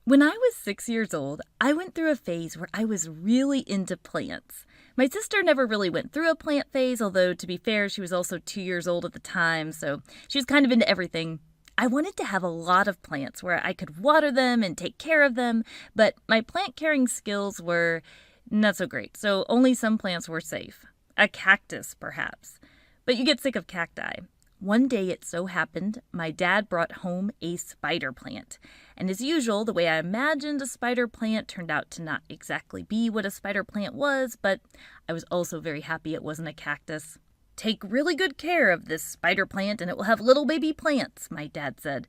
When I was 6 years old, I went through a phase where I was really into plants. My sister never really went through a plant phase, although to be fair, she was also 2 years old at the time, so she was kind of into everything. I wanted to have a lot of plants where I could water them and take care of them, but my plant caring skills were not so great, so only some plants were safe. A cactus, perhaps. But you get sick of cacti. One day it so happened, my dad brought home a spider plant. And as usual, the way I imagined a spider plant turned out to not exactly be what a spider plant was, but I was also very happy it wasn't a cactus. "Take really good care of this spider plant and it will have little baby plants," my dad said.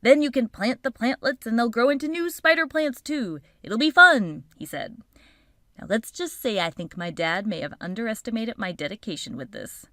"Then you can plant the plantlets and they'll grow into new spider plants too. It'll be fun," he said. Now let's just say I think my dad may have underestimated my dedication with this.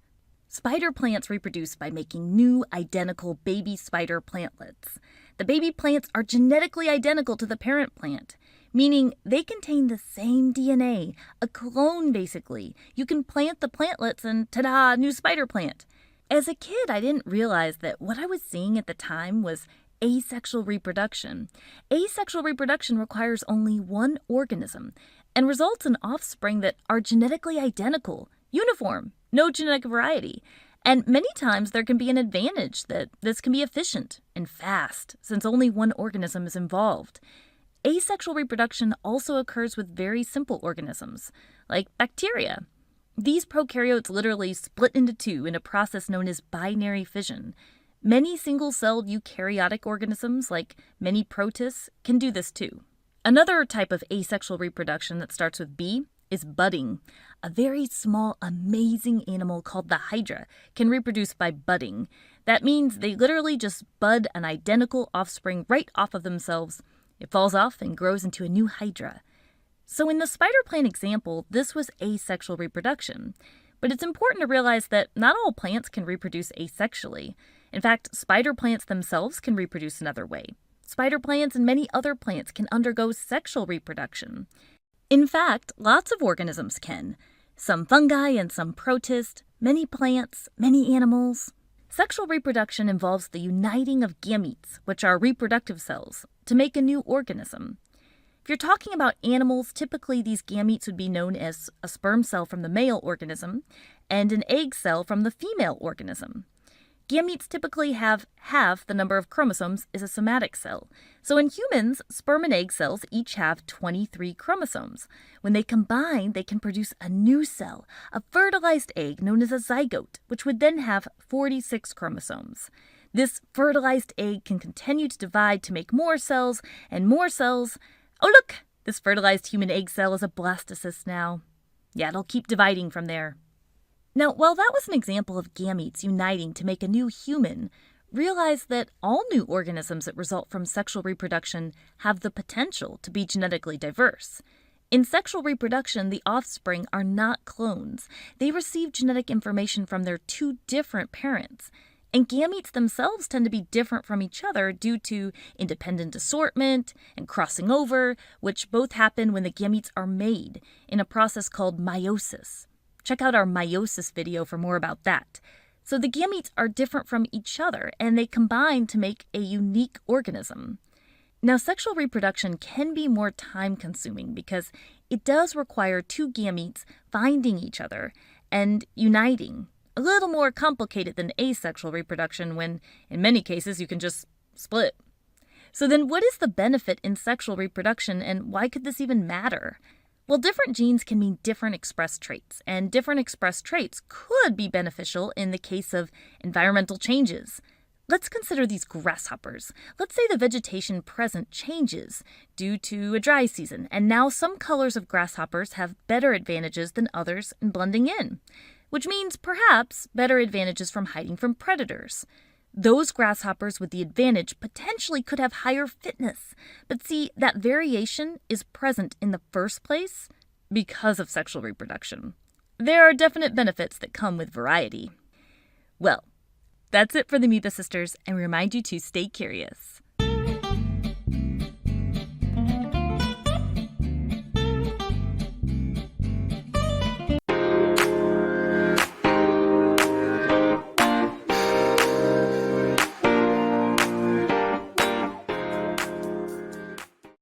Spider plants reproduce by making new, identical baby spider plantlets. The baby plants are genetically identical to the parent plant, meaning they contain the same DNA, a clone basically. You can plant the plantlets and ta-da, new spider plant. As a kid, I didn't realize that what I was seeing at the time was asexual reproduction. Asexual reproduction requires only one organism and results in offspring that are genetically identical, uniform, no genetic variety. And many times there can be an advantage that this can be efficient and fast, since only one organism is involved. Asexual reproduction also occurs with very simple organisms, like bacteria. These prokaryotes literally split into two in a process known as binary fission. Many single-celled eukaryotic organisms, like many protists, can do this too. Another type of asexual reproduction that starts with B is budding. A very small, amazing animal called the hydra can reproduce by budding. That means they literally just bud an identical offspring right off of themselves. It falls off and grows into a new hydra. So in the spider plant example, this was asexual reproduction. But it's important to realize that not all plants can reproduce asexually. In fact, spider plants themselves can reproduce another way. Spider plants and many other plants can undergo sexual reproduction. In fact, lots of organisms can. Some fungi and some protists, many plants, many animals. Sexual reproduction involves the uniting of gametes, which are reproductive cells, to make a new organism. If you're talking about animals, typically these gametes would be known as a sperm cell from the male organism and an egg cell from the female organism. Gametes typically have half the number of chromosomes as a somatic cell. So in humans, sperm and egg cells each have 23 chromosomes. When they combine, they can produce a new cell, a fertilized egg known as a zygote, which would then have 46 chromosomes. This fertilized egg can continue to divide to make more cells and more cells. Oh look, this fertilized human egg cell is a blastocyst now. Yeah, it'll keep dividing from there. Now, while that was an example of gametes uniting to make a new human, realize that all new organisms that result from sexual reproduction have the potential to be genetically diverse. In sexual reproduction, the offspring are not clones. They receive genetic information from their two different parents. And gametes themselves tend to be different from each other due to independent assortment and crossing over, which both happen when the gametes are made in a process called meiosis. Check out our meiosis video for more about that. So the gametes are different from each other, and they combine to make a unique organism. Now, sexual reproduction can be more time-consuming because it does require two gametes finding each other and uniting. A little more complicated than asexual reproduction when, in many cases, you can just split. So then what is the benefit in sexual reproduction, and why could this even matter? Well, different genes can mean different expressed traits, and different expressed traits could be beneficial in the case of environmental changes. Let's consider these grasshoppers. Let's say the vegetation present changes due to a dry season, and now some colors of grasshoppers have better advantages than others in blending in, which means perhaps better advantages from hiding from predators. Those grasshoppers with the advantage potentially could have higher fitness. But see, that variation is present in the first place because of sexual reproduction. There are definite benefits that come with variety. Well, that's it for the Amoeba Sisters, and we remind you to stay curious.